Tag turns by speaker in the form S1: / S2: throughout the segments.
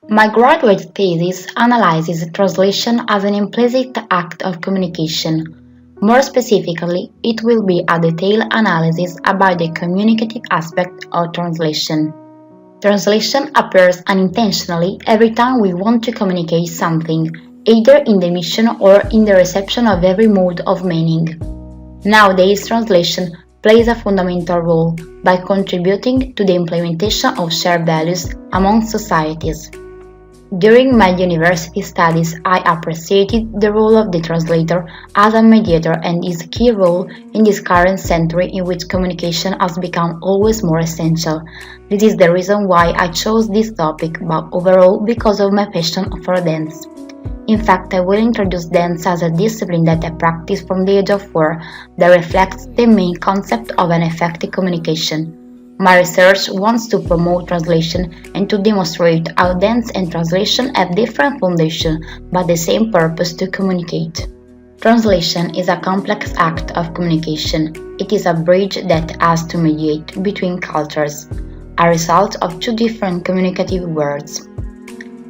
S1: My graduate thesis analyzes translation as an implicit act of communication. More specifically, it will be a detailed analysis about the communicative aspect of translation. Translation appears unintentionally every time we want to communicate something, either in the emission or in the reception of every mode of meaning. Nowadays, translation plays a fundamental role by contributing to the implementation of shared values among societies. During my university studies, I appreciated the role of the translator as a mediator and his key role in this current century in which communication has become always more essential. This is the reason why I chose this topic, but overall because of my passion for dance. In fact, I will introduce dance as a discipline that I practice from the age of 4 that reflects the main concept of an effective communication. My research wants to promote translation and to demonstrate how dance and translation have different foundations but the same purpose to communicate. Translation is a complex act of communication. It is a bridge that has to mediate between cultures, a result of two different communicative words.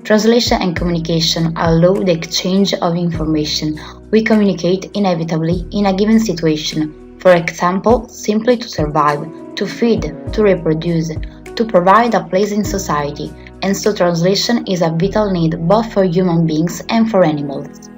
S1: Translation and communication allow the exchange of information. We communicate inevitably in a given situation, for example, simply to survive, to feed, to reproduce, to provide a place in society, and so translation is a vital need both for human beings and for animals.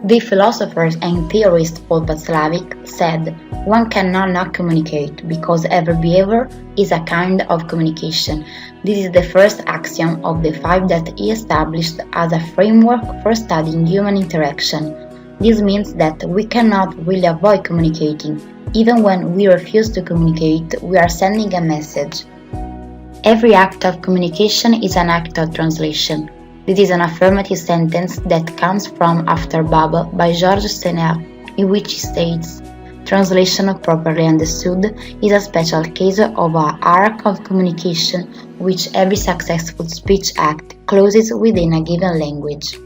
S1: The philosopher and theorist Paul Václavic said, "One cannot not communicate, because every behavior is a kind of communication." This is the first axiom of the 5 that he established as a framework for studying human interaction. This means that we cannot really avoid communicating. Even when we refuse to communicate, we are sending a message. Every act of communication is an act of translation. This is an affirmative sentence that comes from After Babel by Georges S.S.M.L, in which he states, "Translation properly understood is a special case of an arc of communication which every successful speech act closes within a given language."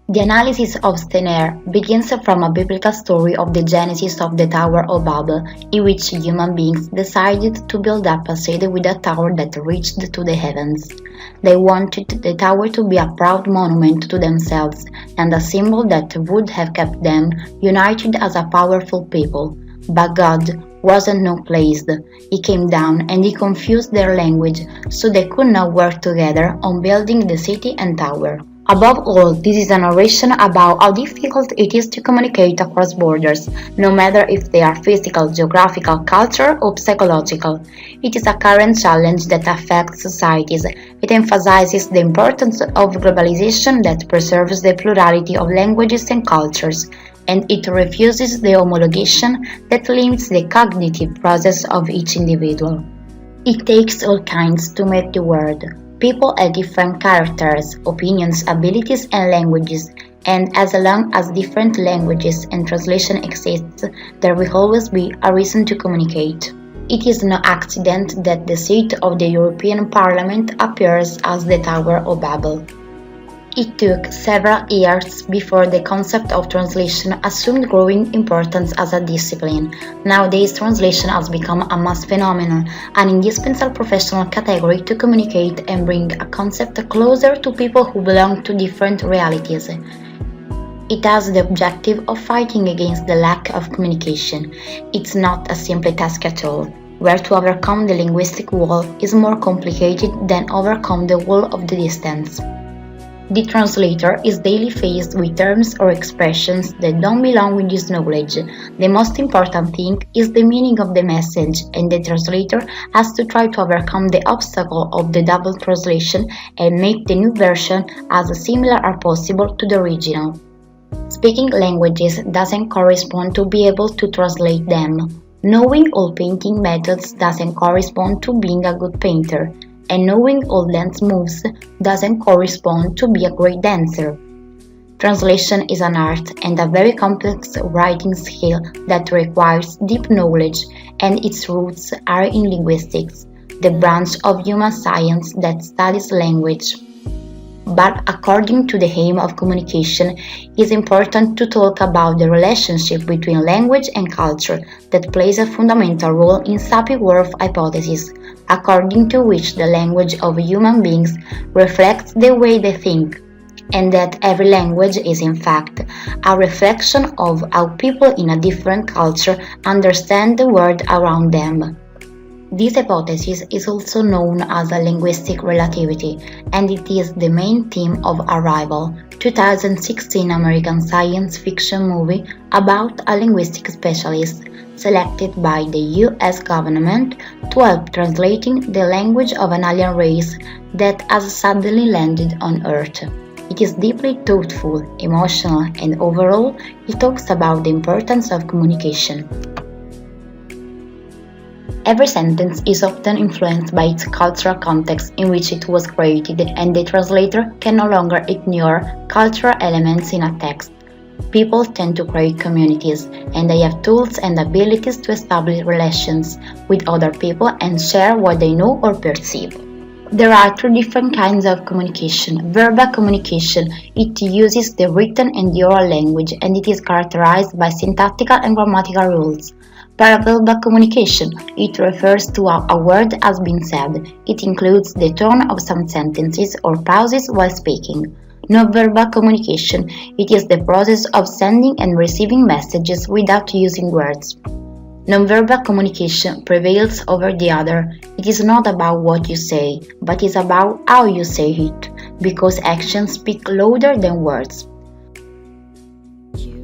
S1: The analysis of S.S.M.L begins from a biblical story of the genesis of the Tower of Babel, in which human beings decided to build up a city with a tower that reached to the heavens. They wanted the tower to be a proud monument to themselves and a symbol that would have kept them united as a powerful people. But God wasn't not pleased. He came down and he confused their language, so they could not work together on building the city and tower. Above all, this is a narration about how difficult it is to communicate across borders, no matter if they are physical, geographical, cultural, or psychological. It is a current challenge that affects societies. It emphasizes the importance of globalization that preserves the plurality of languages and cultures, and it refuses the homologation that limits the cognitive process of each individual. It takes all kinds to make the world. People have different characters, opinions, abilities, and languages, and as long as different languages and translation exist, there will always be a reason to communicate. It is no accident that the seat of the European Parliament appears as the Tower of Babel. It took several years before the concept of translation assumed growing importance as a discipline. Nowadays, translation has become a mass phenomenon, an indispensable professional category to communicate and bring a concept closer to people who belong to different realities. It has the objective of fighting against the lack of communication. It's not a simple task at all, where to overcome the linguistic wall is more complicated than overcome the wall of the distance. The translator is daily faced with terms or expressions that don't belong with his knowledge. The most important thing is the meaning of the message, and the translator has to try to overcome the obstacle of the double translation and make the new version as similar as possible to the original. Speaking languages doesn't correspond to be able to translate them. Knowing all painting methods doesn't correspond to being a good painter. And knowing all dance moves doesn't correspond to be a great dancer. Translation is an art and a very complex writing skill that requires deep knowledge, and its roots are in linguistics, the branch of human science that studies language. But according to the aim of communication, it is important to talk about the relationship between language and culture that plays a fundamental role in Sapir-Whorf hypothesis. according to which the language of human beings reflects the way they think, and that every language is in fact a reflection of how people in a different culture understand the world around them. This hypothesis is also known as a linguistic relativity, and it is the main theme of Arrival, 2016 American science fiction movie about a linguistic specialist selected by the US government to help translating the language of an alien race that has suddenly landed on Earth. It is deeply thoughtful, emotional, and overall, it talks about the importance of communication. Every sentence is often influenced by its cultural context in which it was created, and the translator can no longer ignore cultural elements in a text. People tend to create communities, and they have tools and abilities to establish relations with other people and share what they know or perceive. There are two different kinds of communication. Verbal communication, it uses the written and the oral language, and it is characterized by syntactical and grammatical rules. Paraverbal communication, it refers to how a word has been said. It includes the tone of some sentences or pauses while speaking. Nonverbal communication, it is the process of sending and receiving messages without using words. Nonverbal communication prevails over the other. It is not about what you say, but is about how you say it, because actions speak louder than words.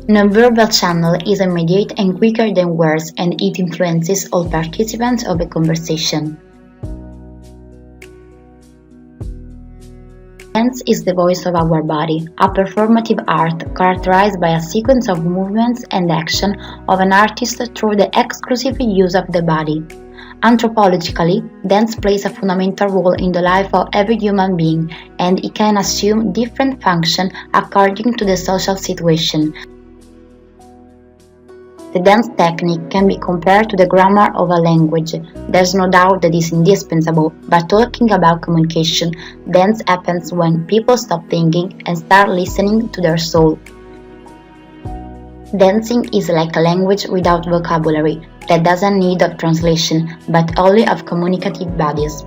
S1: Nonverbal channel is immediate and quicker than words, and it influences all participants of a conversation. Dance is the voice of our body, a performative art characterized by a sequence of movements and action of an artist through the exclusive use of the body. Anthropologically, dance plays a fundamental role in the life of every human being, and it can assume different functions according to the social situation. The dance technique can be compared to the grammar of a language. There's no doubt that it is indispensable, but talking about communication, dance happens when people stop thinking and start listening to their soul. Dancing is like a language without vocabulary, that doesn't need of translation, but only of communicative bodies.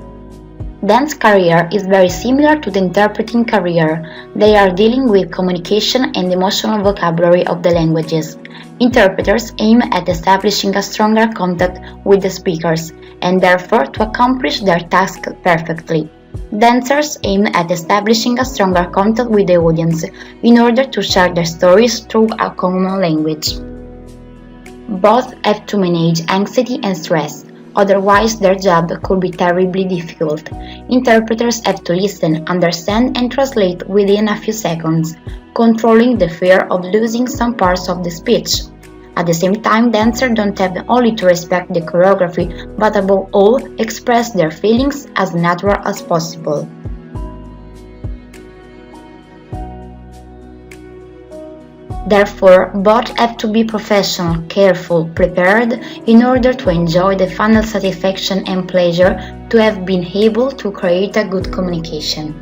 S1: Dance career is very similar to the interpreting career. They are dealing with communication and emotional vocabulary of the languages. Interpreters aim at establishing a stronger contact with the speakers, and therefore to accomplish their task perfectly. Dancers aim at establishing a stronger contact with the audience in order to share their stories through a common language. Both have to manage anxiety and stress, otherwise their job could be terribly difficult. Interpreters have to listen, understand, and translate within a few seconds, controlling the fear of losing some parts of the speech. At the same time, dancers don't have only to respect the choreography, but above all, express their feelings as natural as possible. Therefore, both have to be professional, careful, prepared, in order to enjoy the final satisfaction and pleasure to have been able to create a good communication.